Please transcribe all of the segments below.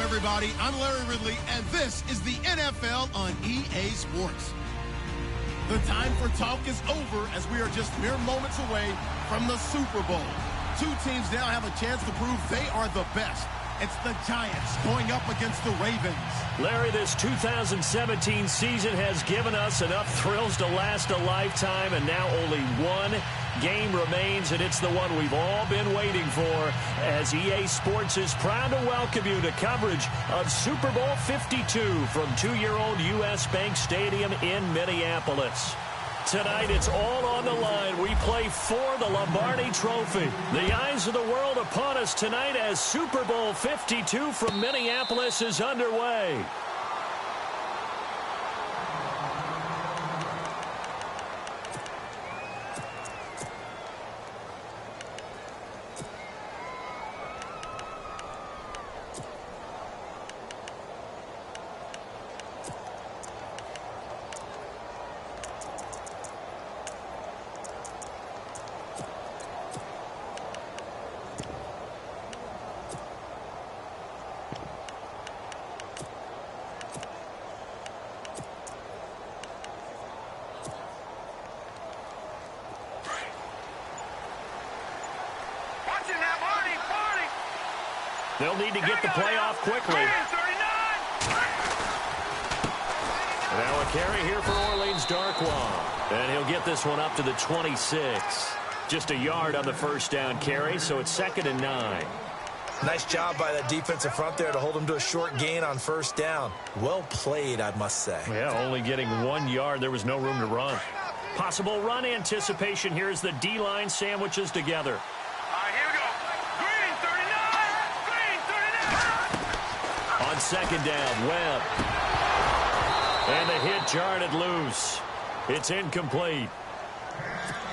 Everybody, I'm Larry Ridley, and this is the NFL on EA Sports. The time for talk is over as we are just mere moments away from the Super Bowl. Two teams now have a chance to prove they are the best. It's the Giants going up against the Ravens. Larry, this 2017 season has given us enough thrills to last a lifetime, and now only one game remains, and it's the one we've all been waiting for, as EA Sports is proud to welcome you to coverage of Super Bowl 52 from 2-year-old U.S. Bank Stadium in Minneapolis. Tonight, it's all on the line. We play for the Lombardi Trophy. The eyes of the world upon us tonight as Super Bowl 52 from Minneapolis is underway. They'll need to get the play off quickly. Now a carry here for Orleans Darkwa. And he'll get this one up to the 26. Just a yard on the first down carry, so it's 2nd and 9. Nice job by that defensive front there to hold him to a short gain on first down. Well played, I must say. Yeah, only getting 1 yard. There was no room to run. Possible run anticipation here as the D-line sandwiches together. On 2nd down, Webb. And the hit jarred loose. It's incomplete.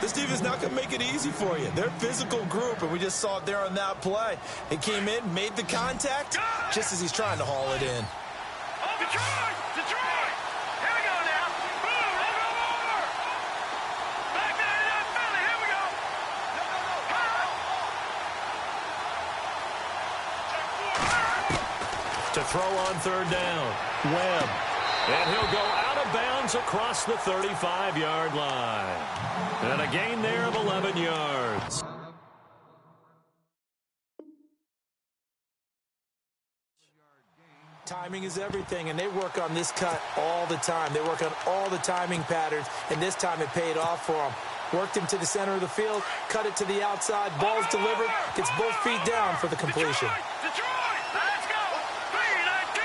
This defense not going to make it easy for you. They're a physical group, and we just saw it there on that play. He came in, made the contact, just as he's trying to haul it in. Detroit! Detroit! Here we go now. Boom! Over, over! Back 99 Philly. Here we go. To throw on 3rd down, Webb. And he'll go out of bounds across the 35-yard line. And a gain there of 11 yards. Timing is everything, and they work on this cut all the time. They work on all the timing patterns, and this time it paid off for them. Worked him to the center of the field, cut it to the outside, ball's delivered, gets both feet down for the completion. Detroit! Let's go! 319!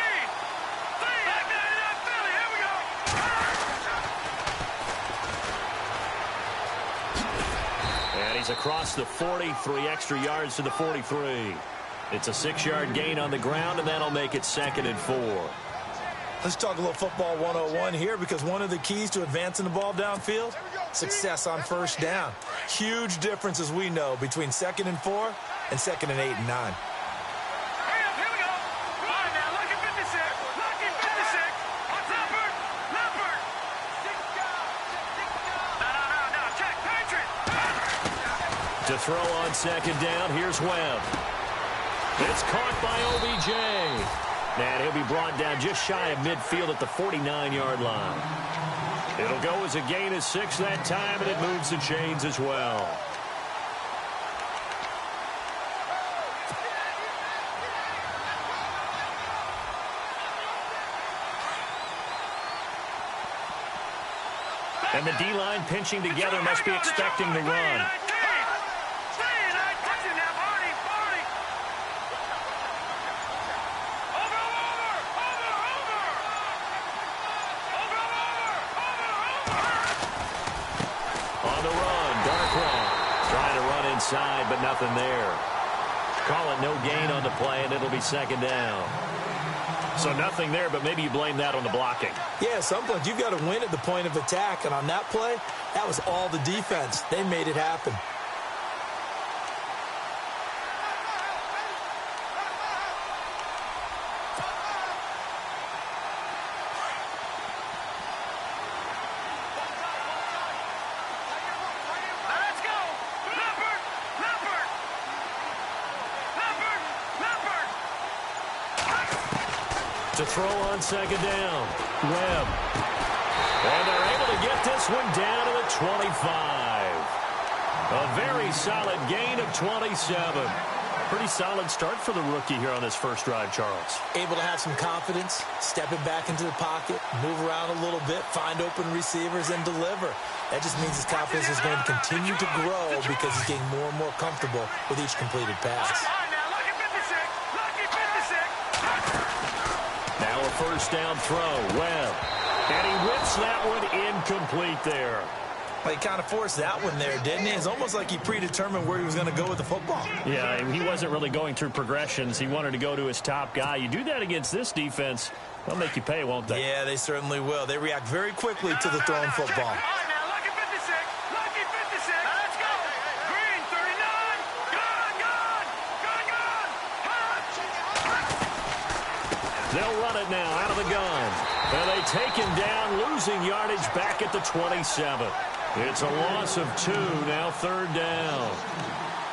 Back 99 Philly. Here we go. And he's across the 43 extra yards to the 43. It's a 6-yard gain on the ground, and that'll make it 2nd and 4. Let's talk a little football 101 here, because one of the keys to advancing the ball downfield, success on first down. Huge difference, as we know, between 2nd and 4 and 2nd and 8 and 9. To throw on 2nd down, here's Webb. It's caught by OBJ. And he'll be brought down just shy of midfield at the 49-yard line. It'll go as a gain of 6 that time, and it moves the chains as well. And the D-line pinching together must be expecting the run. On the run, Darkwa trying to run inside, but nothing there. Call it no gain on the play, and it'll be second down. So nothing there, but maybe you blame that on the blocking. Yeah, at some point you've got to win at the point of attack, and on that play, that was all the defense. They made it happen. To throw on second down, Webb. And they're able to get this one down to the 25. A very solid gain of 27. Pretty solid start for the rookie here on this first drive, Charles. Able to have some confidence, stepping back into the pocket, move around a little bit, find open receivers, and deliver. That just means his confidence is going to continue to grow because he's getting more and more comfortable with each completed pass. Now a first down throw, Webb. And he whips that one incomplete there. Well, he kind of forced that one there, didn't he? It's almost like he predetermined where he was going to go with the football. Yeah, he wasn't really going through progressions. He wanted to go to his top guy. You do that against this defense, they'll make you pay, won't they? Yeah, they certainly will. They react very quickly to the thrown football. They'll run it now out of the gun. And they take him down, losing yardage back at the 27. It's a loss of 2, now third down.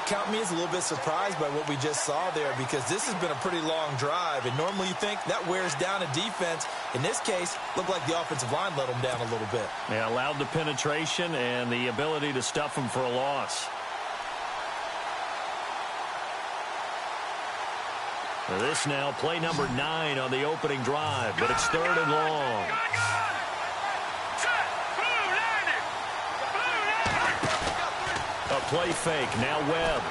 Count me as a little bit surprised by what we just saw there because this has been a pretty long drive. And normally you think that wears down a defense. In this case, looked like the offensive line let them down a little bit. Yeah, allowed the penetration and the ability to stuff them for a loss. This now, play number 9 on the opening drive, but it's third and long. A play fake, now Webb.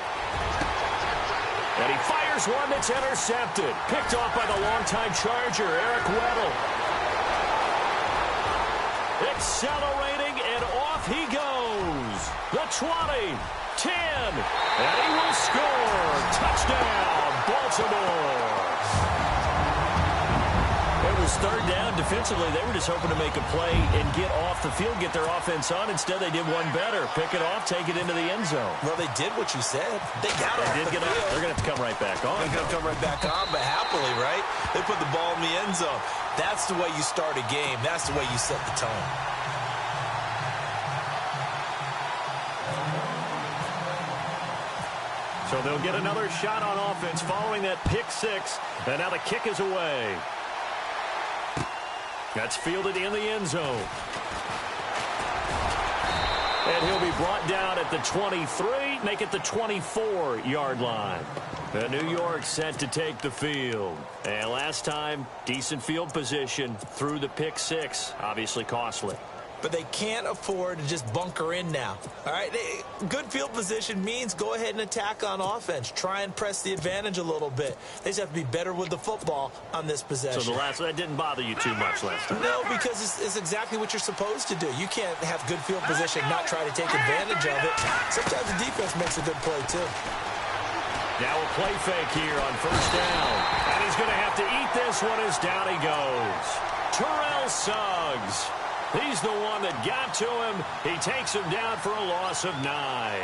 And he fires one that's intercepted. Picked off by the longtime Charger, Eric Weddle. Accelerating, and off he goes. The 20, 10, and he will score. Touchdown, Baltimore. It was third down. Defensively, they were just hoping to make a play and get off the field, get their offense on. Instead, they did one better. Pick it off, take it into the end zone. Well, they did what you said. They got off the field. They're going to have to come right back on. They're going to come right back on, but happily, right? They put the ball in the end zone. That's the way you start a game. That's the way you set the tone. So they'll get another shot on offense following that pick 6. And now the kick is away. That's fielded in the end zone. And he'll be brought down at the 23, make it the 24-yard line. The New York set to take the field. And last time, decent field position through the pick 6. Obviously costly. But they can't afford to just bunker in now. All right, good field position means go ahead and attack on offense. Try and press the advantage a little bit. They just have to be better with the football on this possession. So that didn't bother you too much last time? No, because it's exactly what you're supposed to do. You can't have good field position, not try to take advantage of it. Sometimes the defense makes a good play, too. Now a play fake here on first down. And he's going to have to eat this one as down he goes. Terrell Suggs. He's the one that got to him. He takes him down for a loss of 9.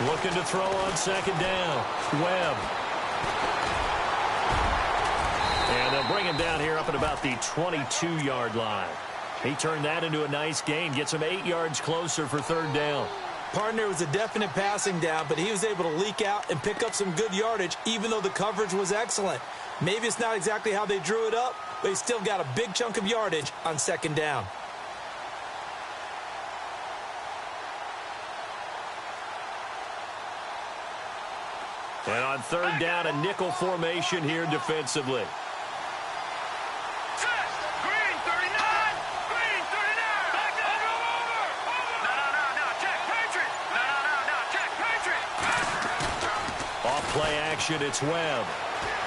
Looking to throw on second down. Webb. And they'll bring him down here up at about the 22-yard line. He turned that into a nice gain. Gets him 8 yards closer for third down. Partner was a definite passing down, but he was able to leak out and pick up some good yardage, even though the coverage was excellent. Maybe it's not exactly how they drew it up, but he still got a big chunk of yardage on second down. And on third down, a nickel formation here defensively. Green 39. Green 39. Back there. Over. No. Check. Patriot. No. Check. Patriot. Off play action, it's Webb.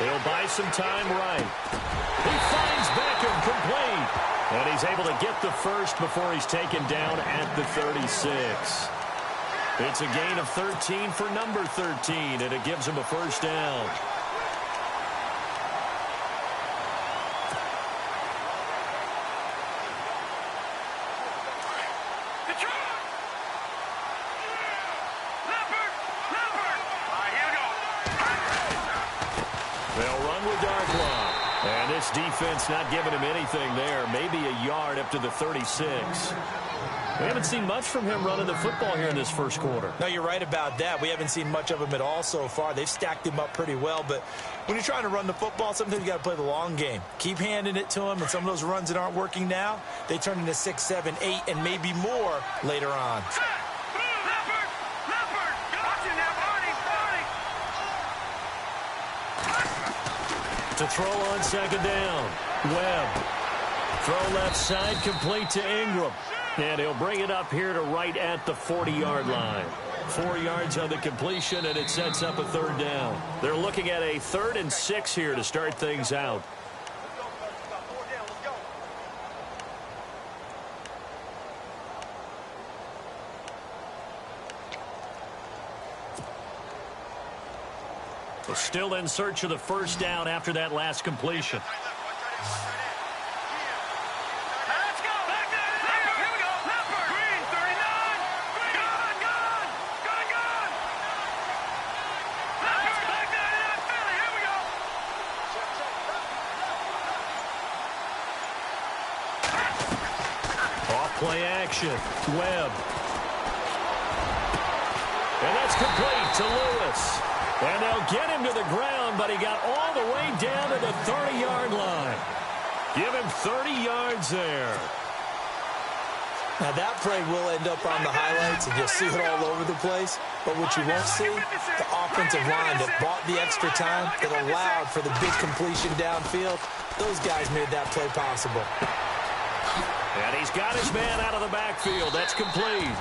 He'll buy some time right. He finds Beckham complete. And he's able to get the first before he's taken down at the 36. It's a gain of 13 for number 13, and it gives him a first down. They'll run with Darkwa. And this defense not giving him anything there. Maybe a yard up to the 36. We haven't seen much from him running the football here in this first quarter. No, you're right about that. We haven't seen much of him at all so far. They've stacked him up pretty well, but when you're trying to run the football, sometimes you got to play the long game. Keep handing it to him, and some of those runs that aren't working now, they turn into 6, 7, 8, and maybe more later on. To throw on second down, Webb. Throw left side, complete to Ingram. And he'll bring it up here to right at the 40-yard line. 4 yards on the completion, and it sets up a third down. They're looking at a 3rd and 6 here to start things out. They're still in search of the first down after that last completion. Play action. Webb. And that's complete to Lewis. And they'll get him to the ground, but he got all the way down to the 30-yard line. Give him 30 yards there. Now that play will end up on the highlights, and you'll see it all over the place. But what you won't see, the offensive line that bought the extra time, that allowed for the big completion downfield, those guys made that play possible. And he's got his man out of the backfield. That's complete.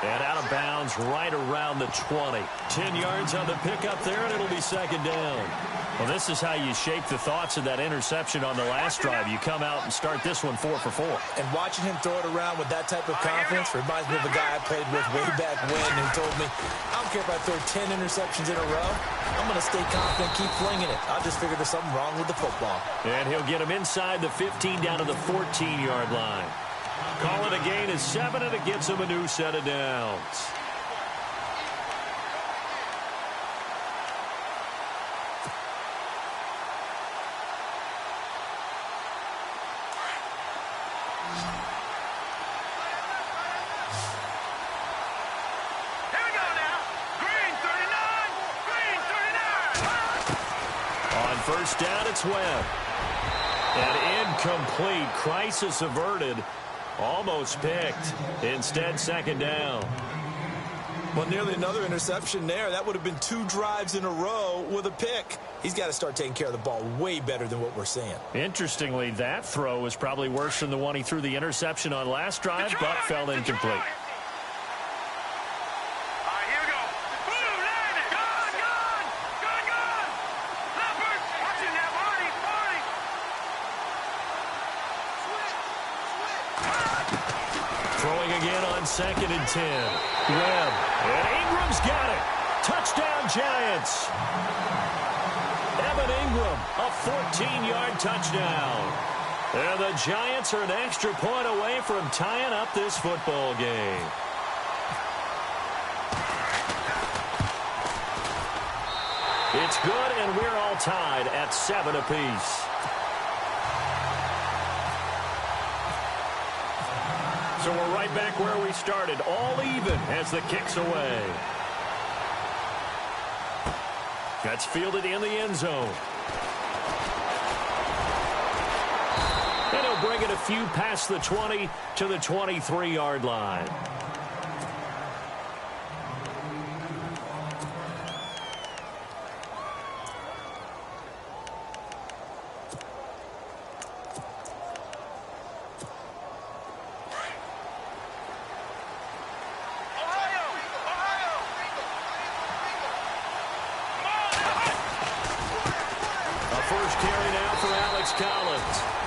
And out of bounds right around the 20. 10 yards on the pickup there, and it'll be second down. Well, this is how you shape the thoughts of that interception on the last drive. You come out and start this one 4 for 4. And watching him throw it around with that type of confidence reminds me of a guy I played with way back when who told me, I don't care if I throw 10 interceptions in a row. I'm going to stay confident, keep flinging it. I just figured there's something wrong with the football. And he'll get him inside the 15 down to the 14-yard line. Call it a gain of 7, and it gets him a new set of downs. First down, it's Webb. And incomplete. Crisis averted. Almost picked. Instead, second down. Well, nearly another interception there. That would have been 2 drives in a row with a pick. He's got to start taking care of the ball way better than what we're seeing. Interestingly, that throw was probably worse than the one he threw the interception on last drive, but fell incomplete. Second and 10. Webb. And Ingram's got it. Touchdown, Giants. Evan Ingram, a 14-yard touchdown. And the Giants are an extra point away from tying up this football game. It's good, and we're all tied at 7 apiece. So we're right back where we started, all even as the kick's away. That's fielded in the end zone. And he'll bring it a few past the 20 to the 23-yard line.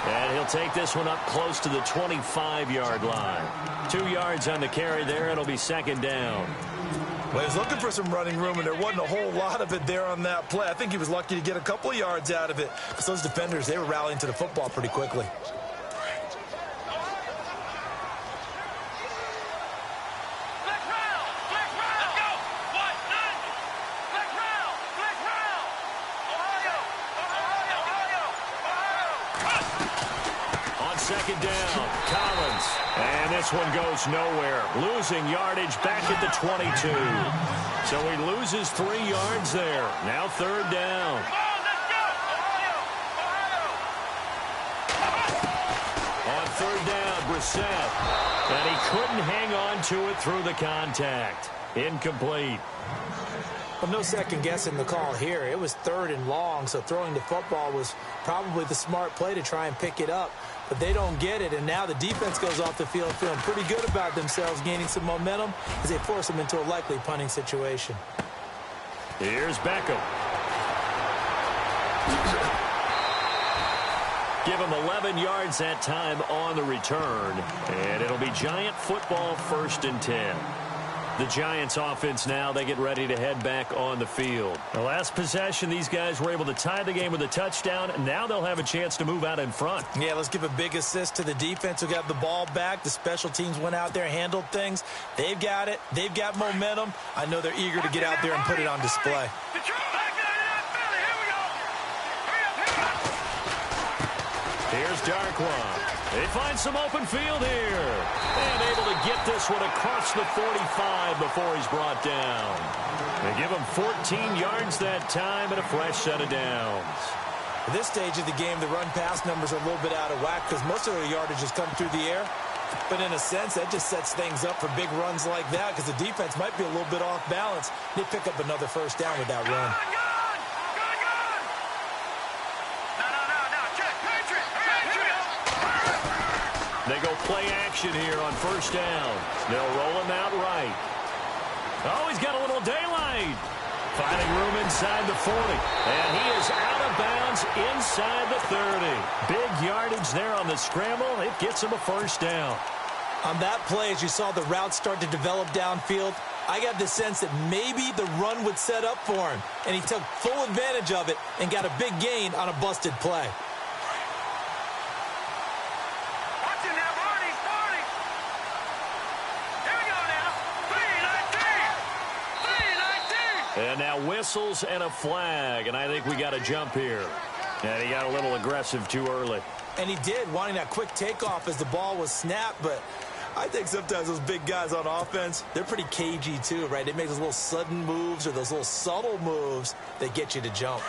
And he'll take this one up close to the 25-yard line. 2 yards on the carry there. It'll be second down. Well, he's looking for some running room, and there wasn't a whole lot of it there on that play. I think he was lucky to get a couple of yards out of it. Because those defenders, they were rallying to the football pretty quickly. Second down, Collins. And this one goes nowhere. Losing yardage back at the 22. So he loses 3 yards there. Now third down. On third down, Brissett. And he couldn't hang on to it through the contact. Incomplete. Well, no second guessing the call here. It was 3rd and long, so throwing the football was probably the smart play to try and pick it up. But they don't get it, and now the defense goes off the field feeling pretty good about themselves, gaining some momentum as they force them into a likely punting situation. Here's Beckham. Give him 11 yards that time on the return, and it'll be Giant football 1st and 10. The Giants offense now, they get ready to head back on the field. The last possession, these guys were able to tie the game with a touchdown. Now they'll have a chance to move out in front. Yeah, let's give a big assist to the defense who got the ball back. The special teams went out there, handled things. They've got it. They've got momentum. I know they're eager to get out there and put it on display. Here's Darkwan. They find some open field here. And able to get this one across the 45 before he's brought down. They give him 14 yards that time and a fresh set of downs. At this stage of the game, the run-pass numbers are a little bit out of whack because most of their yardage has come through the air. But in a sense, that just sets things up for big runs like that because the defense might be a little bit off balance. They pick up another first down with that run. They go play action here on first down. They'll roll him out right. Oh, he's got a little daylight. Finding room inside the 40. And he is out of bounds inside the 30. Big yardage there on the scramble. It gets him a first down. On that play, as you saw the route start to develop downfield, I got the sense that maybe the run would set up for him. And he took full advantage of it and got a big gain on a busted play. And now whistles and a flag, and I think we got a jump here. And he got a little aggressive too early. And he did, wanting that quick takeoff as the ball was snapped, but I think sometimes those big guys on offense, they're pretty cagey too, right? They make those little sudden moves or those little subtle moves that get you to jump.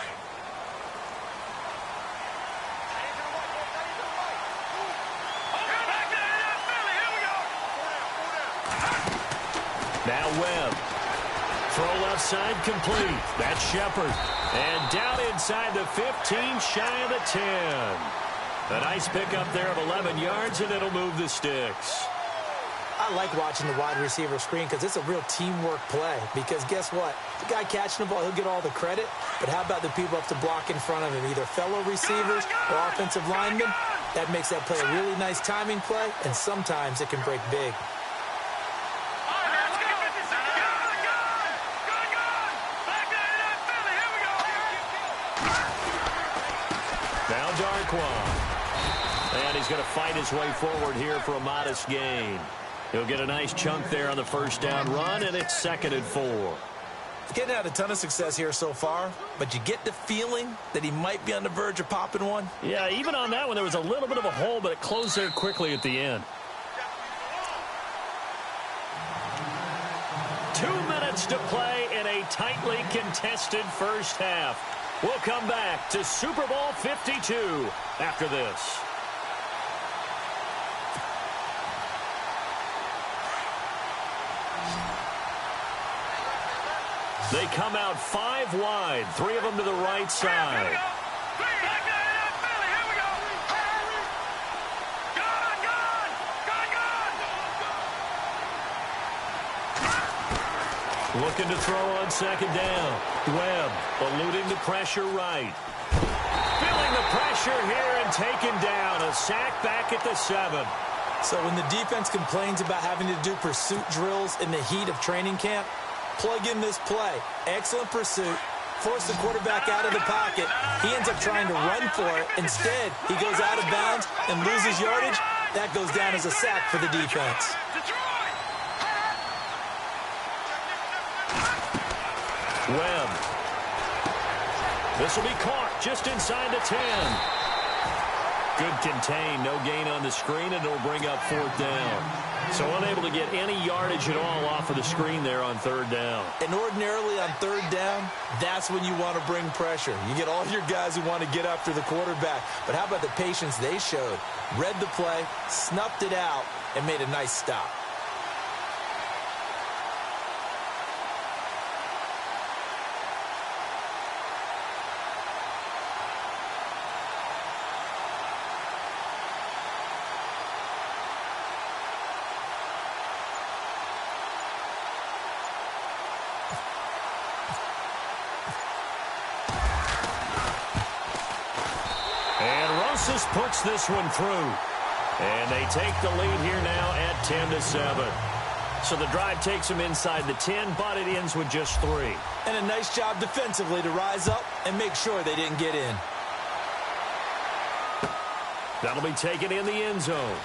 Now Webb. Throw left side complete. That's Shepard. And down inside the 15, shy of the 10. A nice pickup there of 11 yards, and it'll move the sticks. I like watching the wide receiver screen because it's a real teamwork play. Because guess what? The guy catching the ball, he'll get all the credit. But how about the people up to block in front of him? Either fellow receivers or offensive linemen. That makes that play a really nice timing play, and sometimes it can break big. Now Darkwan. And he's going to fight his way forward here for a modest gain. He'll get a nice chunk there on the first down run, and it's 2nd and 4. Getting out a ton of success here so far, but you get the feeling that he might be on the verge of popping one. Yeah, even on that one, there was a little bit of a hole, but it closed there quickly at the end. 2 minutes to play in a tightly contested first half. We'll come back to Super Bowl 52 after this. They come out 5 wide, 3 of them to the right side. Looking to throw on second down. Webb eluding the pressure right. Feeling the pressure here and taken down. A sack back at the 7. So when the defense complains about having to do pursuit drills in the heat of training camp, plug in this play. Excellent pursuit. Force the quarterback out of the pocket. He ends up trying to run for it. Instead, he goes out of bounds and loses yardage. That goes down as a sack for the defense. Webb. This will be caught just inside the 10. Good contain. No gain on the screen, and it'll bring up 4th down. So unable to get any yardage at all off of the screen there on 3rd down. And ordinarily on 3rd down, that's when you want to bring pressure. You get all your guys who want to get after the quarterback. But how about the patience they showed? Read the play, snuffed it out, and made a nice stop. Puts this one through. And they take the lead here now at 10-7. So the drive takes them inside the 10, but it ends with just 3. And a nice job defensively to rise up and make sure they didn't get in. That'll be taken in the end zone.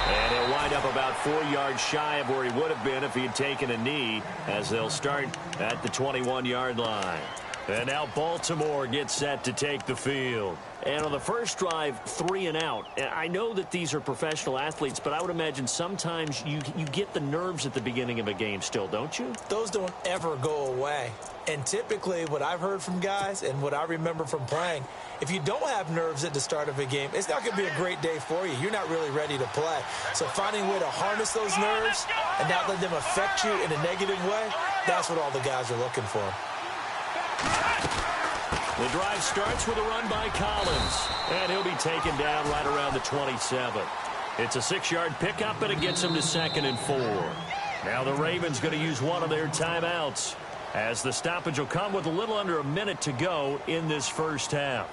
And he'll wind up about 4 yards shy of where he would have been if he had taken a knee, as they'll start at the 21-yard line. And now Baltimore gets set to take the field. And on the first drive, 3 and out. And I know that these are professional athletes, but I would imagine sometimes you get the nerves at the beginning of a game still, don't you? Those don't ever go away. And typically what I've heard from guys and what I remember from playing, if you don't have nerves at the start of a game, it's not going to be a great day for you. You're not really ready to play. So finding a way to harness those nerves and not let them affect you in a negative way, that's what all the guys are looking for. The drive starts with a run by Collins, and he'll be taken down right around the 27. It's a 6-yard pickup, and it gets him to 2nd and 4. Now the Ravens going to use one of their timeouts, as the stoppage will come with a little under a minute to go in this first half.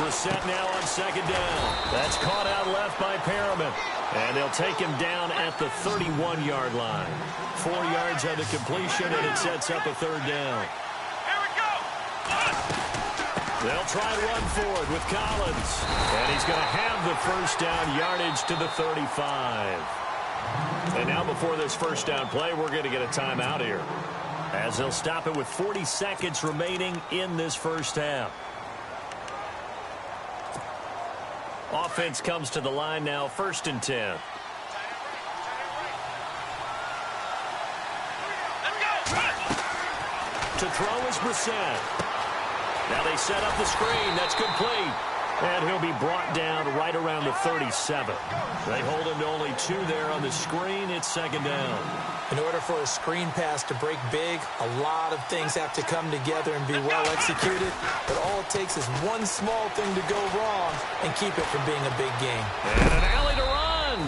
Set now on 2nd down. That's caught out left by Perriman. And they'll take him down at the 31-yard line. 4 yards on the completion, and it sets up a 3rd down. Here we go. They'll try to run forward with Collins. And he's going to have the first down yardage to the 35. And now before this first down play, we're going to get a timeout here, as they'll stop it with 40 seconds remaining in this first half. Offense comes to the line now, 1st and 10. To throw is Brissett. Now they set up the screen. That's complete. And he'll be brought down right around the 37. They hold him to only 2 there on the screen. It's second down. In order for a screen pass to break big, a lot of things have to come together and be well executed. But all it takes is one small thing to go wrong and keep it from being a big game. And an alley to run.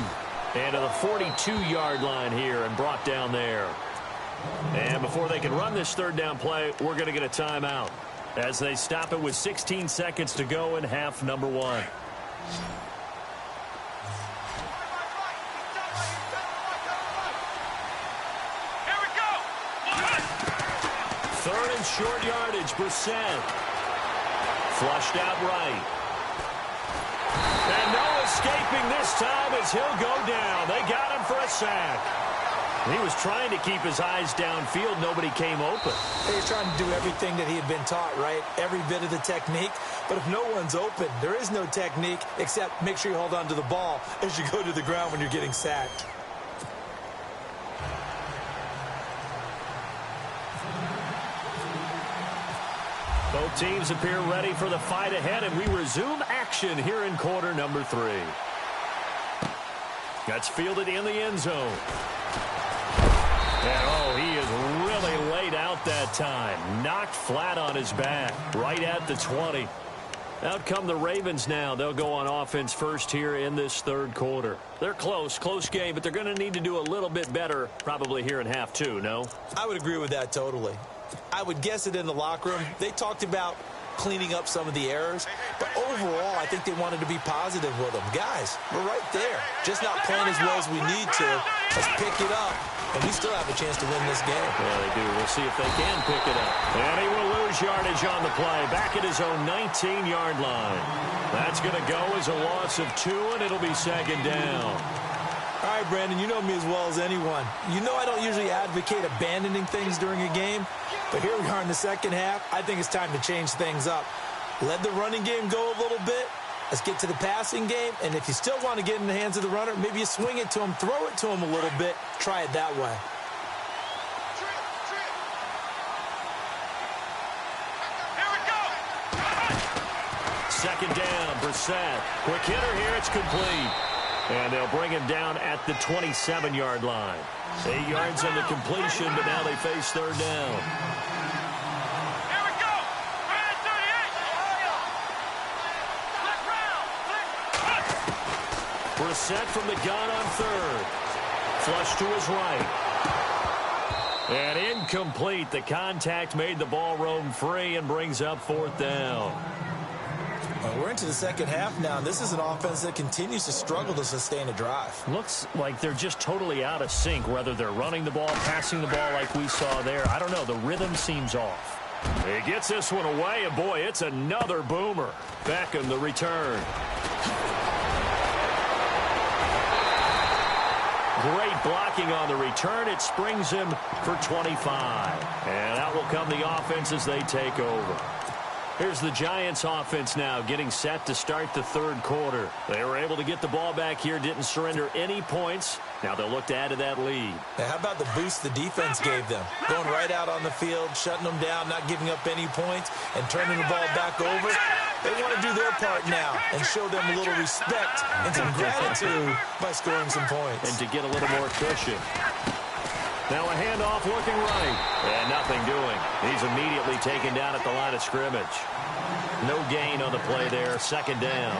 And to the 42-yard line here and brought down there. And before they can run this third down play, we're going to get a timeout as they stop it with 16 seconds to go in half number 1. Third and short yardage, Brissett. Flushed out right. And no escaping this time as he'll go down. They got him for a sack. He was trying to keep his eyes downfield. Nobody came open. He was trying to do everything that he had been taught, right? Every bit of the technique. But if no one's open, there is no technique except make sure you hold on to the ball as you go to the ground when you're getting sacked. Both teams appear ready for the fight ahead, and we resume action here in quarter number 3. That's fielded in the end zone. And, oh, he is really laid out that time. Knocked flat on his back, right at the 20. Out come the Ravens now. They'll go on offense first here in this third quarter. They're close game, but they're going to need to do a little bit better probably here in half 2, no? I would agree with that totally. I would guess it in the locker room. They talked about cleaning up some of the errors, but overall, I think they wanted to be positive with them. Guys, we're right there. Just not playing as well as we need to. Let's pick it up, and we still have a chance to win this game. Yeah, they do. We'll see if they can pick it up. And he will lose yardage on the play, back at his own 19-yard line. That's going to go as a loss of 2, and it'll be second down. All right, Brandon, you know me as well as anyone. You know I don't usually advocate abandoning things during a game, but here we are in the second half. I think it's time to change things up. Let the running game go a little bit. Let's get to the passing game, and if you still want to get in the hands of the runner, maybe you swing it to him, throw it to him a little bit, try it that way. Here we go. Second down, Brissett. Quick hitter here, it's complete. And they'll bring him down at the 27-yard line. 8 yards on the completion, but now they face third down. Here we go. Red 38. Brissett from the gun on third. Flush to his right. And incomplete. The contact made the ball roam free and brings up fourth down. We're into the second half now. This is an offense that continues to struggle to sustain a drive. Looks like they're just totally out of sync, whether they're running the ball, passing the ball like we saw there. I don't know. The rhythm seems off. He gets this one away, and boy, it's another boomer. Back in the return. Great blocking on the return. It springs him for 25. And out will come the offense as they take over. Here's the Giants offense now getting set to start the third quarter. They were able to get the ball back here, didn't surrender any points. Now they'll look to add to that lead. Now, how about the boost the defense gave them? Going right out on the field, shutting them down, not giving up any points, and turning the ball back over. They want to do their part now and show them a little respect and some gratitude by scoring some points. And to get a little more cushion. Now a handoff looking right. And nothing doing. He's immediately taken down at the line of scrimmage. No gain on the play there. Second down.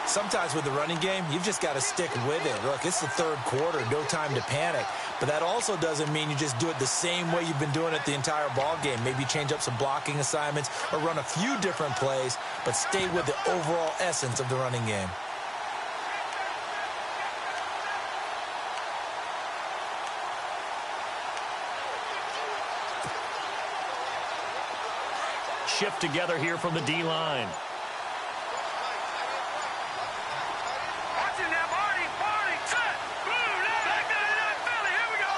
Sometimes with the running game, you've just got to stick with it. Look, it's the third quarter. No time to panic. But that also doesn't mean you just do it the same way you've been doing it the entire ball game. Maybe change up some blocking assignments or run a few different plays, but stay with the overall essence of the running game. Shift together here from the D-line. Watching that party, set. Boom, back to the Philly. Here we go.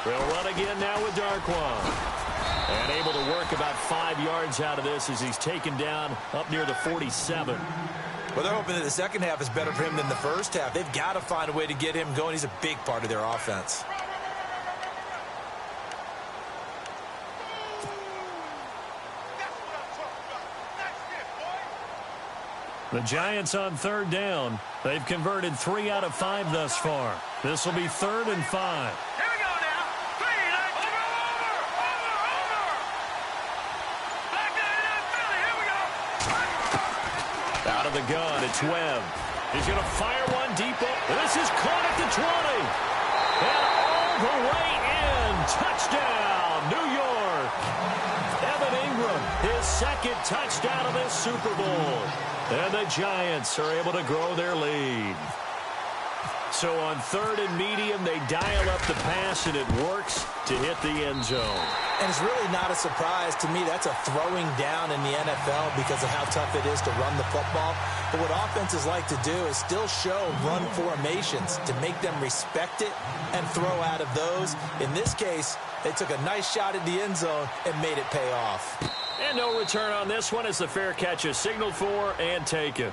They'll run again now with Darquan. And able to work about 5 yards out of this as he's taken down up near the 47. Well, they're hoping that the second half is better for him than the first half. They've got to find a way to get him going. He's a big part of their offense. The Giants on third down. They've converted 3 out of 5 thus far. This will be 3rd and 5. Here we go now. 3, over. Back to Philly. Here we go. Out of the gun, it's Webb. He's going to fire one deep. This is caught at the 20. And all the way in. Touchdown, New York. Evan Ingram, his 2nd touchdown of this Super Bowl. And the Giants are able to grow their lead. So on 3rd and medium, they dial up the pass, and it works to hit the end zone. And it's really not a surprise to me. That's a throwing down in the NFL because of how tough it is to run the football. But what offenses like to do is still show run formations to make them respect it and throw out of those. In this case, they took a nice shot at the end zone and made it pay off. And no return on this one as the fair catch is signaled for and taken.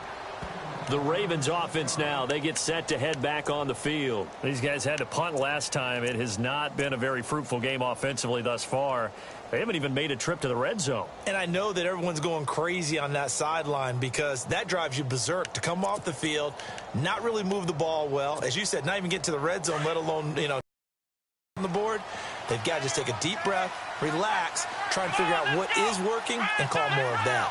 The Ravens offense now, they get set to head back on the field. These guys had to punt last time. It has not been a very fruitful game offensively thus far. They haven't even made a trip to the red zone. And I know that everyone's going crazy on that sideline because that drives you berserk to come off the field, not really move the ball well. As you said, not even get to the red zone, let alone, on the board. They've got to just take a deep breath, relax, try and figure out what is working, and call more of that.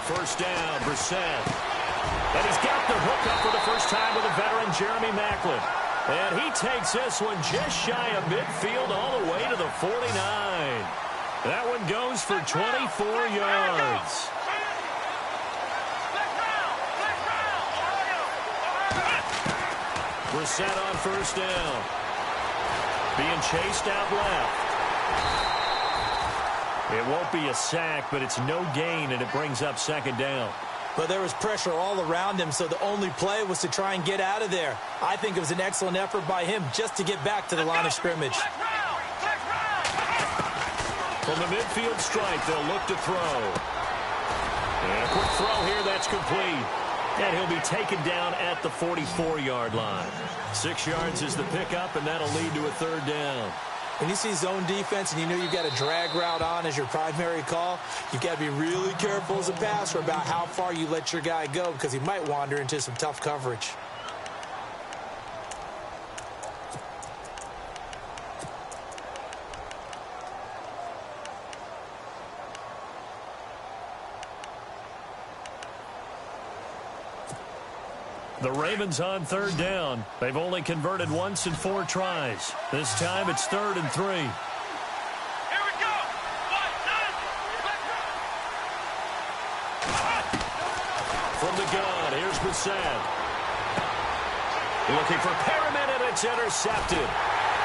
First down, Brissett. And he's got the hook up for the first time with a veteran, Jeremy Maclin. And he takes this one just shy of midfield all the way to the 49. That one goes for 24 yards. Brissett on first down. Being chased out left. It won't be a sack, but it's no gain, and it brings up 2nd down. But there was pressure all around him, so the only play was to try and get out of there. I think it was an excellent effort by him just to get back to the line of scrimmage. From the midfield stripe, they'll look to throw. And a quick throw here, that's complete. And he'll be taken down at the 44-yard line. 6 yards is the pickup, and that'll lead to a 3rd down. When you see zone defense and you know you've got a drag route on as your primary call, you've got to be really careful as a passer about how far you let your guy go because he might wander into some tough coverage. The Ravens on 3rd down. They've only converted once in 4 tries. This time it's 3rd and 3. Here we go. 1, From the gun, here's Brissett. Looking for Perriman, and it's intercepted.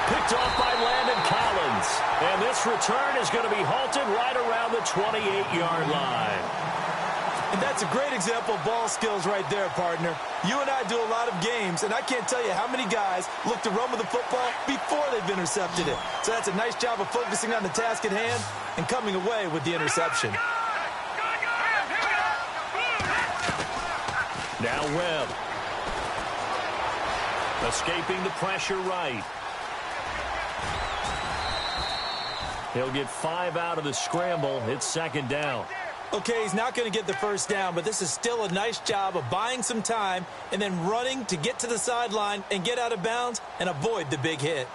Picked off by Landon Collins. And this return is going to be halted right around the 28-yard line. And that's a great example of ball skills right there, partner. You and I do a lot of games, and I can't tell you how many guys look to run with the football before they've intercepted it. So that's a nice job of focusing on the task at hand and coming away with the interception. Now Webb. Escaping the pressure right. He'll get 5 out of the scramble. It's 2nd down. Okay, he's not going to get the first down, but this is still a nice job of buying some time and then running to get to the sideline and get out of bounds and avoid the big hit.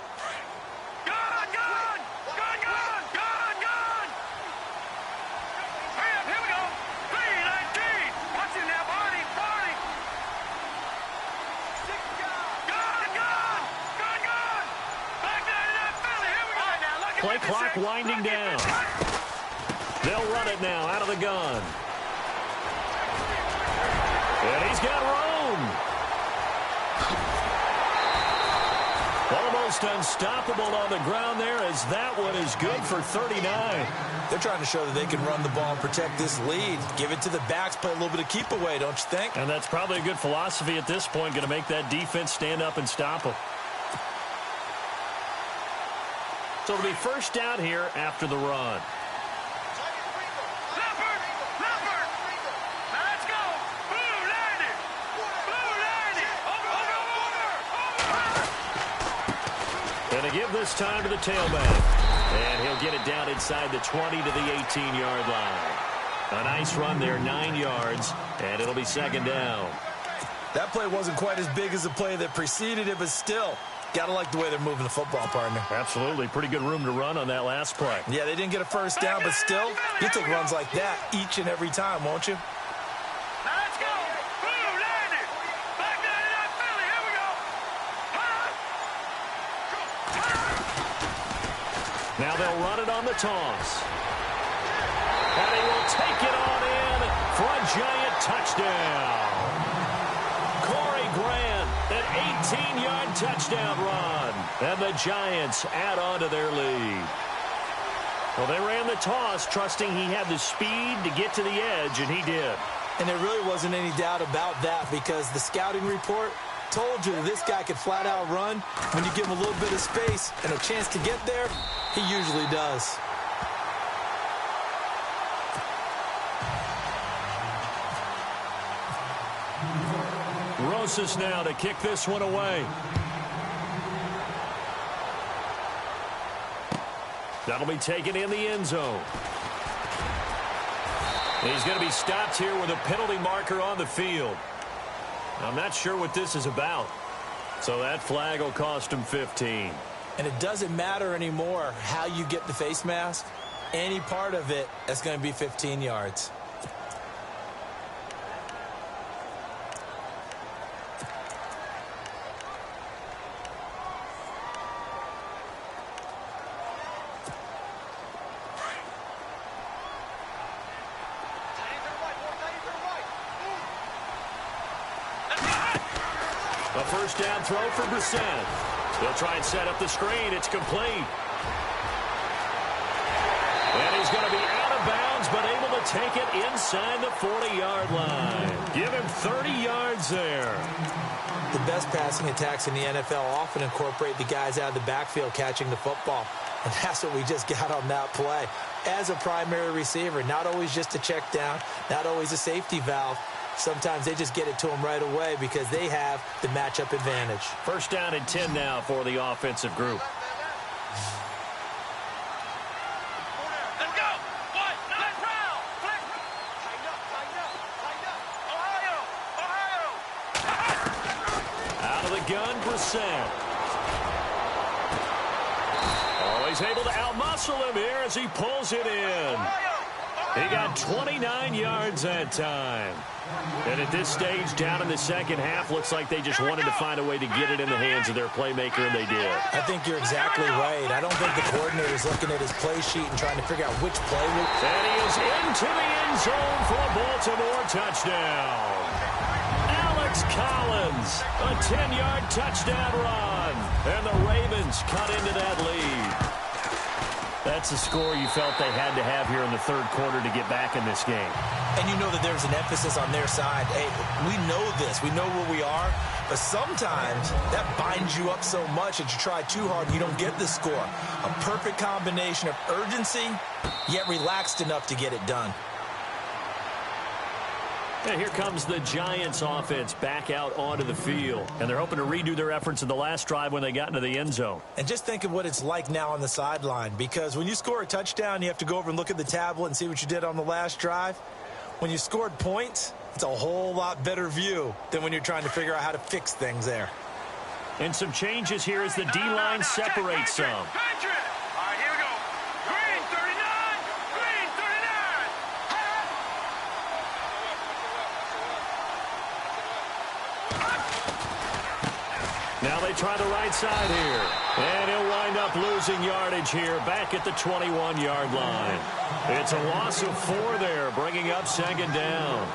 Here we go. 3-19. Watch it now, Barney. Back to Philly. Here we go. Play clock winding down. They'll run it now out of the gun. And he's got room. Almost unstoppable on the ground there as that one is good for 39. They're trying to show that they can run the ball and protect this lead. Give it to the backs, play a little bit of keep away, don't you think? And that's probably a good philosophy at this point, going to make that defense stand up and stop them. So it'll be first down here after the run. And to give this time to the tailback. And he'll get it down inside the 20 to the 18-yard line. A nice run there, 9 yards, and it'll be second down. That play wasn't quite as big as the play that preceded it, but still, got to like the way they're moving the football, partner. Absolutely. Pretty good room to run on that last play. Yeah, they didn't get a first down, but still, you take runs like that each and every time, won't you? Now let's go. Boom, landed. Back 99 Philly. Here we go. Now they'll run it on the toss. And he will take it on in for a giant touchdown. Corey Grant, an 18-yard touchdown run. And the Giants add on to their lead. Well, they ran the toss, trusting he had the speed to get to the edge, and he did. And there really wasn't any doubt about that because the scouting report told you that this guy could flat out run. When you give him a little bit of space and a chance to get there, he usually does. Rosas now to kick this one away. That'll be taken in the end zone. He's going to be stopped here with a penalty marker on the field. I'm not sure what this is about. So that flag will cost him 15. And it doesn't matter anymore how you get the face mask. Any part of it, that's going to be 15 yards. A first down throw for Brissett. He'll try and set up the screen. It's complete. And he's going to be out of bounds, but able to take it inside the 40-yard line. Give him 30 yards there. The best passing attacks in the NFL often incorporate the guys out of the backfield catching the football. And that's what we just got on that play. As a primary receiver, not always just a check down, not always a safety valve. Sometimes they just get it to them right away because they have the matchup advantage. First down and 10 now for the offensive group. Let's go. One, nice round. Flick. Tighten up. Ohio. Out of the gun, Brissett. Always able to outmuscle him here as he pulls it in. He got 29 yards that time. And at this stage, down in the second half, looks like they just wanted to find a way to get it in the hands of their playmaker, and they did. I think you're exactly right. I don't think the coordinator's looking at his play sheet and trying to figure out which play. And he is into the end zone for a Baltimore touchdown. Alex Collins, a 10-yard touchdown run. And the Ravens cut into that lead. That's the score you felt they had to have here in the third quarter to get back in this game. And you know that there's an emphasis on their side. Hey, we know this. We know where we are. But sometimes that binds you up so much that you try too hard and you don't get the score. A perfect combination of urgency, yet relaxed enough to get it done. And here comes the Giants offense back out onto the field. And they're hoping to redo their efforts in the last drive when they got into the end zone. And just think of what it's like now on the sideline. Because when you score a touchdown, you have to go over and look at the tablet and see what you did on the last drive. When you scored points, it's a whole lot better view than when you're trying to figure out how to fix things there. And some changes here as the D-line separates some. All right, here we go. Green 39. Green 39. Now they try the right side here. And he'll wind up losing yardage here back at the 21-yard line. It's a loss of 4 there, bringing up second down.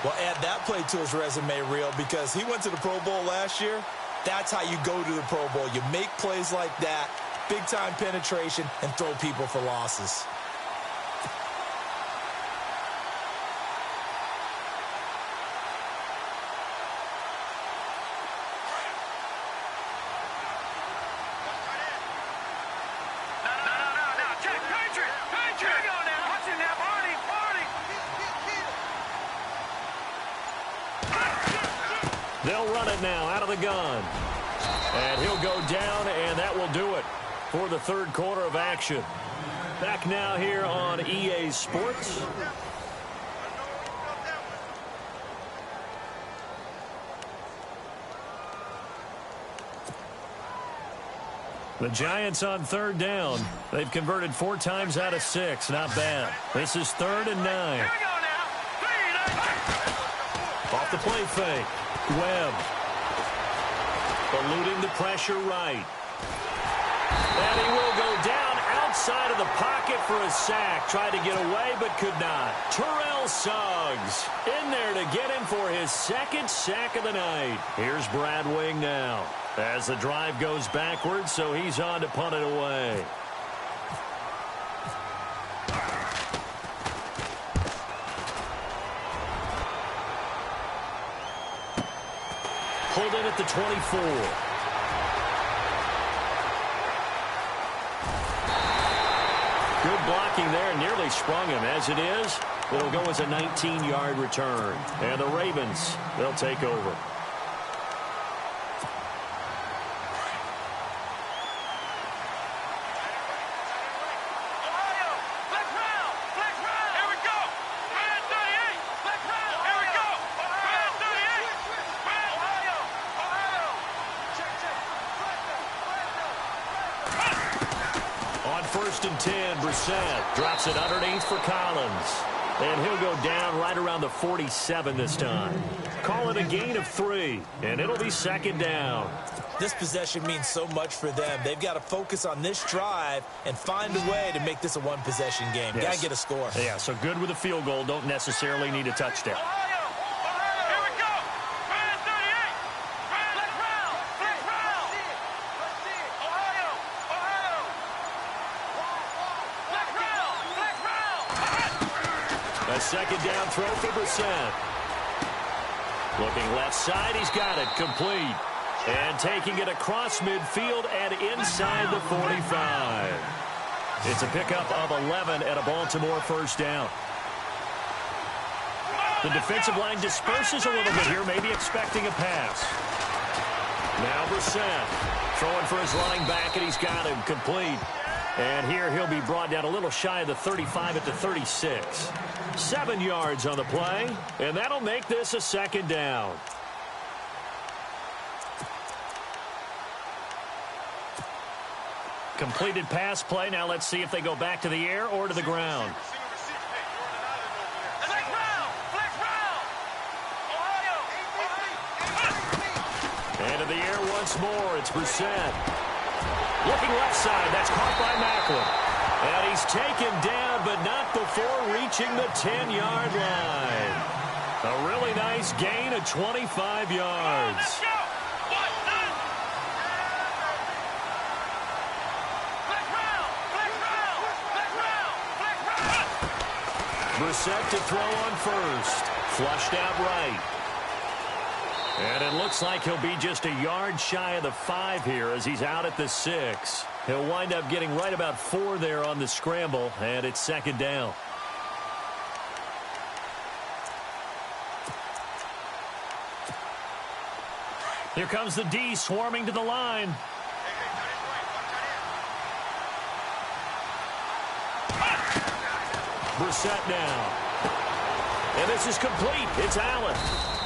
Well, add that play to his resume reel because he went to the Pro Bowl last year. That's how you go to the Pro Bowl. You make plays like that, big-time penetration, and throw people for losses. They'll run it now out of the gun. And he'll go down, and that will do it for the third quarter of action. Back now here on EA Sports. The Giants on third down. They've converted 4 times out of 6. Not bad. This is 3rd and 9. Here we go now. 3, Off the play fake. Webb. Eluding the pressure right. And he will go down outside of the pocket for a sack. Tried to get away but could not. Terrell Suggs in there to get him for his 2nd sack of the night. Here's Brad Wing now as the drive goes backwards, so he's on to punt it away. Pulled in at the 24. Good blocking there, nearly sprung him. As it is, it'll go as a 19-yard return. And the Ravens, they'll take over. First and 10, Brissett drops it underneath for Collins. And he'll go down right around the 47 this time. Call it a gain of 3, and it'll be 2nd down. This possession means so much for them. They've got to focus on this drive and find a way to make this a one-possession game. Yes. Got to get a score. Yeah, so good with a field goal. Don't necessarily need a touchdown. A 2nd down throw for Brissett. Looking left side, he's got it complete. And taking it across midfield and inside the 45. It's a pickup of 11 and a Baltimore 1st down. The defensive line disperses a little bit here, maybe expecting a pass. Now Brissett throwing for his running back, and he's got him complete. And here he'll be brought down a little shy of the 35 at the 36. 7 yards on the play, and that'll make this a 2nd down. Completed pass play. Now let's see if they go back to the air or to the ground. And to the air once more. It's Brissett. Looking left side. That's caught by Macklin. And he's taken down, but not before reaching the 10-yard line. A really nice gain of 25 yards. Brissett to throw on first. Flushed out right. And it looks like he'll be just a yard shy of the 5 here as he's out at the 6. He'll wind up getting right about 4 there on the scramble, and it's 2nd down. Here comes the D swarming to the line. Brissett now. And this is complete. It's Allen.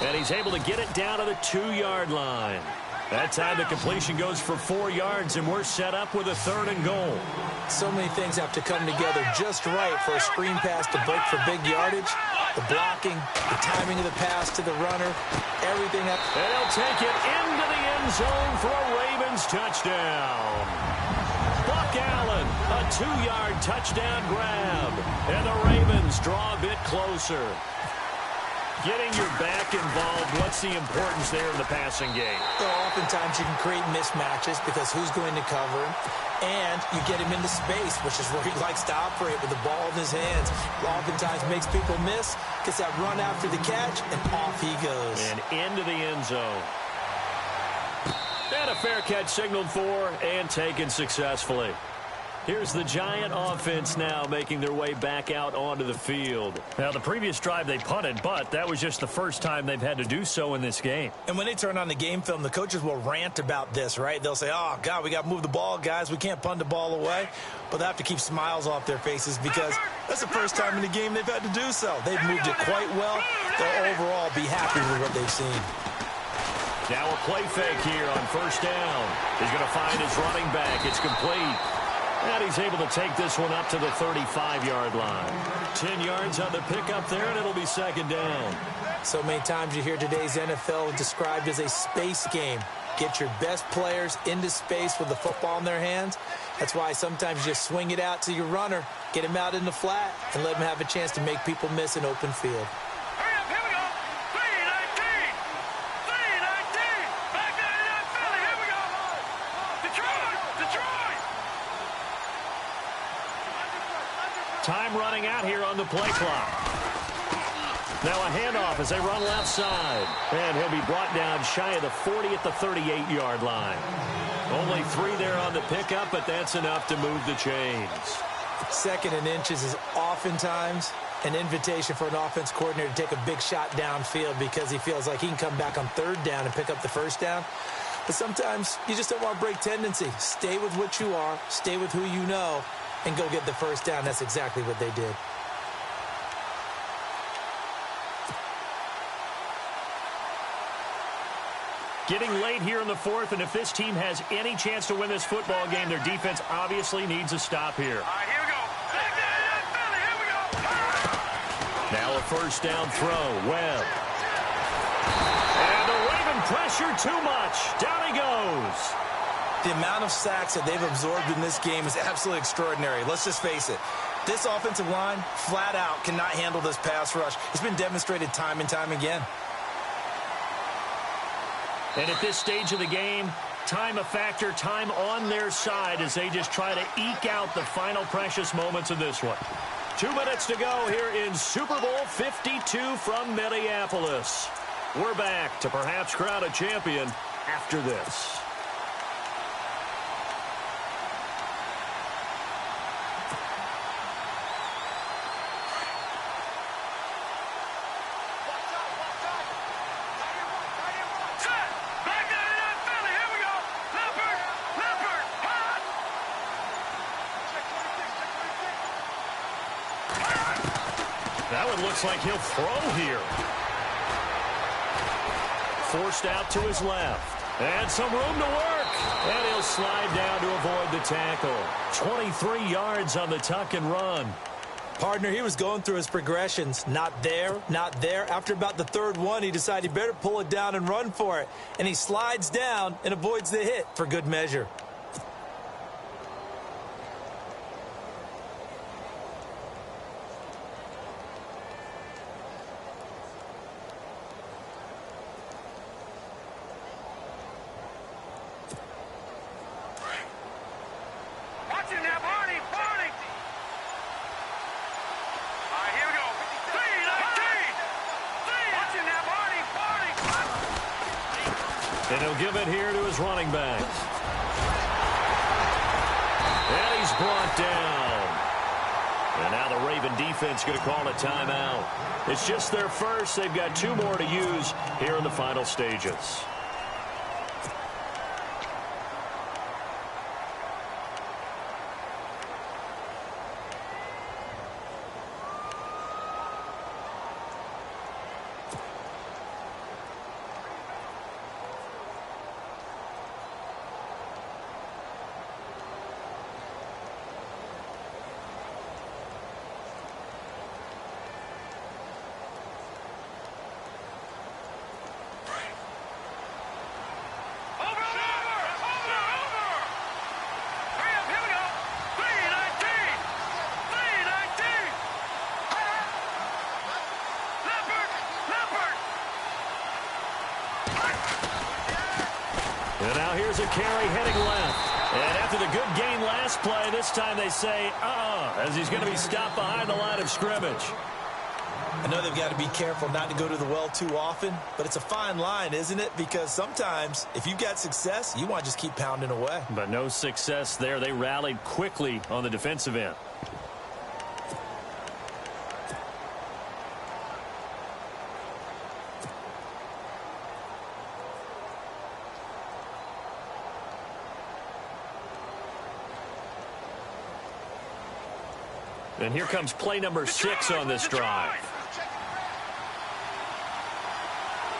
And he's able to get it down to the 2-yard line. That time the completion goes for 4 yards, and we're set up with a 3rd and goal. So many things have to come together just right for a screen pass to break for big yardage. The blocking, the timing of the pass to the runner, everything up. And he'll take it into the end zone for a Ravens touchdown. Buck Allen, a 2-yard touchdown grab. And the Ravens draw a bit closer. Getting your back involved, what's the importance there in the passing game? Well, oftentimes you can create mismatches because who's going to cover him, and you get him into space, which is where he likes to operate with the ball in his hands. Oftentimes makes people miss, gets that run after the catch, and off he goes. And into the end zone. And a fair catch signaled for and taken successfully. Here's the Giant offense now making their way back out onto the field. Now, the previous drive they punted, but that was just the first time they've had to do so in this game. And when they turn on the game film, the coaches will rant about this, right? They'll say, oh, God, we got to move the ball, guys. We can't punt the ball away. But they have to keep smiles off their faces because that's the first time in the game they've had to do so. They've moved it quite well. They'll overall be happy with what they've seen. Now a play fake here on first down. He's going to find his running back. It's complete. And he's able to take this one up to the 35-yard line. 10 yards on the pickup there, and it'll be second down. So many times you hear today's NFL described as a space game. Get your best players into space with the football in their hands. That's why sometimes you just swing it out to your runner, get him out in the flat, and let him have a chance to make people miss an open field. Hurry up, here we go. 319. 319. Back 99 Philly, here we go. Detroit. Detroit. Time running out here on the play clock. Now a handoff as they run left side. And he'll be brought down shy of the 40 at the 38-yard line. Only 3 there on the pickup, but that's enough to move the chains. Second and inches is oftentimes an invitation for an offense coordinator to take a big shot downfield because he feels like he can come back on third down and pick up the first down. But sometimes you just don't want to break tendency. Stay with what you are, stay with who you know, and go get the first down. That's exactly what they did. Getting late here in the fourth, and if this team has any chance to win this football game, their defense obviously needs a stop here. All right, here we go. Back 99 Philly, here we go. Now a first down throw. Webb. And the Raven pressure too much. Down he goes. The amount of sacks that they've absorbed in this game is absolutely extraordinary. Let's just face it. This offensive line, flat out, cannot handle this pass rush. It's been demonstrated time and time again. And at this stage of the game, time a factor, time on their side as they just try to eke out the final precious moments of this one. 2 minutes to go here in Super Bowl 52 from Minneapolis. We're back to perhaps crown a champion after this. Looks like he'll throw here. Forced out to his left. And some room to work. And he'll slide down to avoid the tackle. 23 yards on the tuck and run. Partner, he was going through his progressions. Not there, not there. After about the third one, he decided he better pull it down and run for it. And he slides down and avoids the hit for good measure. And he'll give it here to his running back. And he's brought down. And now the Raven defense going to call a timeout. It's just their first. They've got 2 more to use here in the final stages. And now here's a carry heading left. And after the good gain last play, this time they say, as he's going to be stopped behind the line of scrimmage. I know they've got to be careful not to go to the well too often, but it's a fine line, isn't it? Because sometimes, if you've got success, you want to just keep pounding away. But no success there. They rallied quickly on the defensive end. And here comes play number 6 on this drive.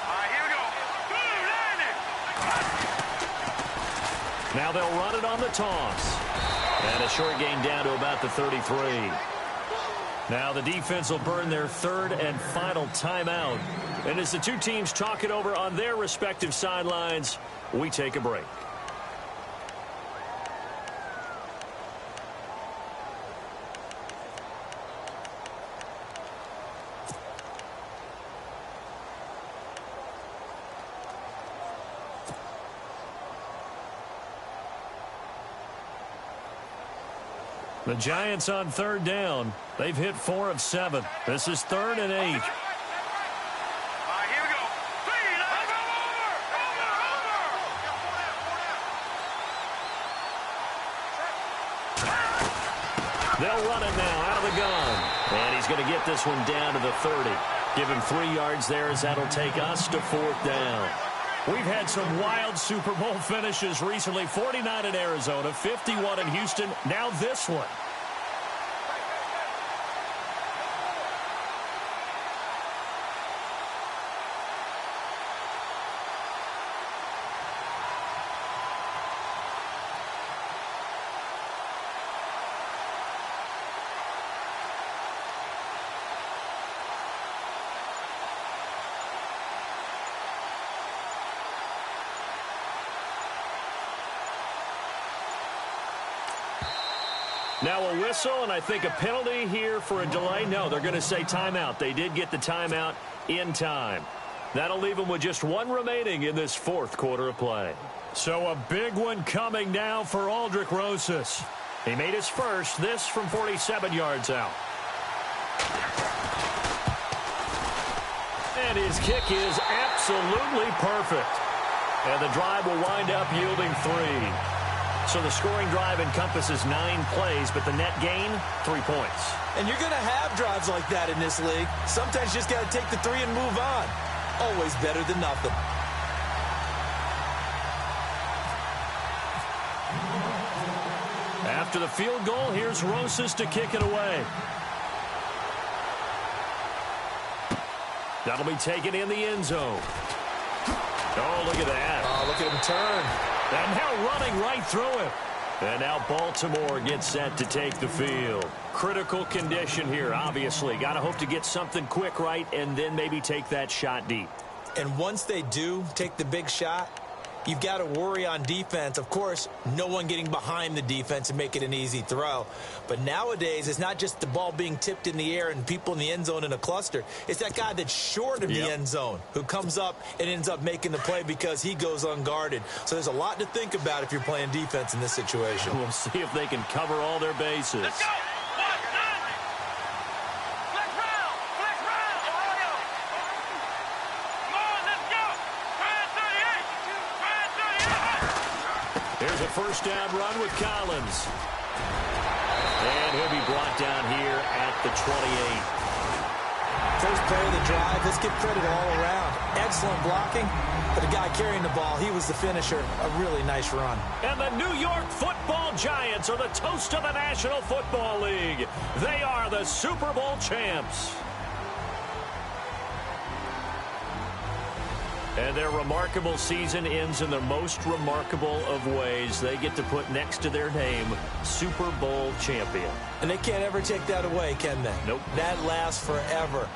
All right, here we go. Now they'll run it on the toss. And a short gain down to about the 33. Now the defense will burn their third and final timeout. And as the two teams talk it over on their respective sidelines, we take a break. The Giants on third down. They've hit 4 of 7. This is 3rd and 8. All right, here we go. They'll run it now out of the gun. And he's going to get this one down to the 30. Give him 3 yards there as that'll take us to 4th down. We've had some wild Super Bowl finishes recently. 49 in Arizona, 51 in Houston, now this one. Now a whistle, and I think a penalty here for a delay. No, they're going to say timeout. They did get the timeout in time. That'll leave them with just 1 remaining in this 4th quarter of play. So a big one coming now for Aldrick Rosas. He made his first, this from 47 yards out. And his kick is absolutely perfect. And the drive will wind up yielding 3. So the scoring drive encompasses 9 plays, but the net gain, 3 points. And you're going to have drives like that in this league. Sometimes you just got to take the 3 and move on. Always better than nothing. After the field goal, here's Rosas to kick it away. That'll be taken in the end zone. Oh, look at that. Oh, look at him turn. And now running right through him. And now Baltimore gets set to take the field. Critical condition here, obviously. Got to hope to get something quick right and then maybe take that shot deep. And once they do take the big shot, you've got to worry on defense. Of course, no one getting behind the defense and make it an easy throw. But nowadays, it's not just the ball being tipped in the air and people in the end zone in a cluster. It's that guy that's short of the end zone who comes up and ends up making the play because he goes unguarded. So there's a lot to think about if you're playing defense in this situation. We'll see if they can cover all their bases. Let's go. Here's a first down run with Collins. And he'll be brought down here at the 28. First play of the drive. Let's give credit all around. Excellent blocking. But the guy carrying the ball, he was the finisher. A really nice run. And the New York Football Giants are the toast of the National Football League. They are the Super Bowl champs. And their remarkable season ends in the most remarkable of ways. They get to put next to their name, Super Bowl champion. And they can't ever take that away, can they? Nope. That lasts forever.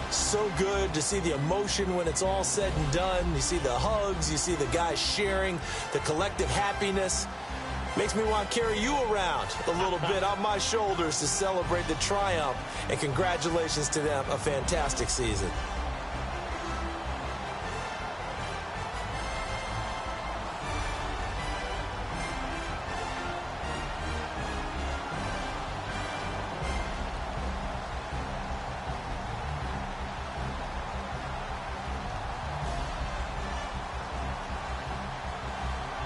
So good to see the emotion when it's all said and done. You see the hugs. You see the guys sharing, the collective happiness. Makes me want to carry you around a little bit on my shoulders to celebrate the triumph. And congratulations to them. A fantastic season.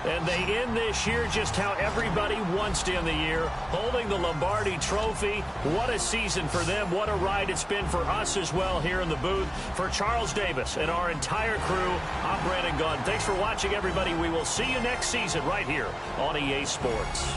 And they end this year just how everybody wants to end the year, holding the Lombardi Trophy. What a season for them. What a ride it's been for us as well here in the booth. For Charles Davis and our entire crew, I'm Brandon Gaudin. Thanks for watching, everybody. We will see you next season right here on EA Sports.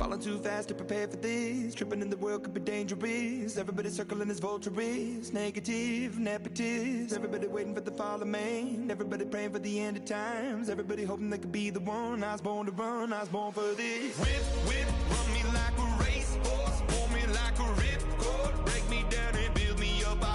Falling too fast to prepare for this. Tripping in the world could be dangerous. Everybody circling as vultures. Negative, nepotist. Everybody waiting for the fall of man. Everybody praying for the end of times. Everybody hoping they could be the one. I was born to run, I was born for this. Whip, whip, run me like a racehorse. Pull me like a ripcord. Break me down and build me up.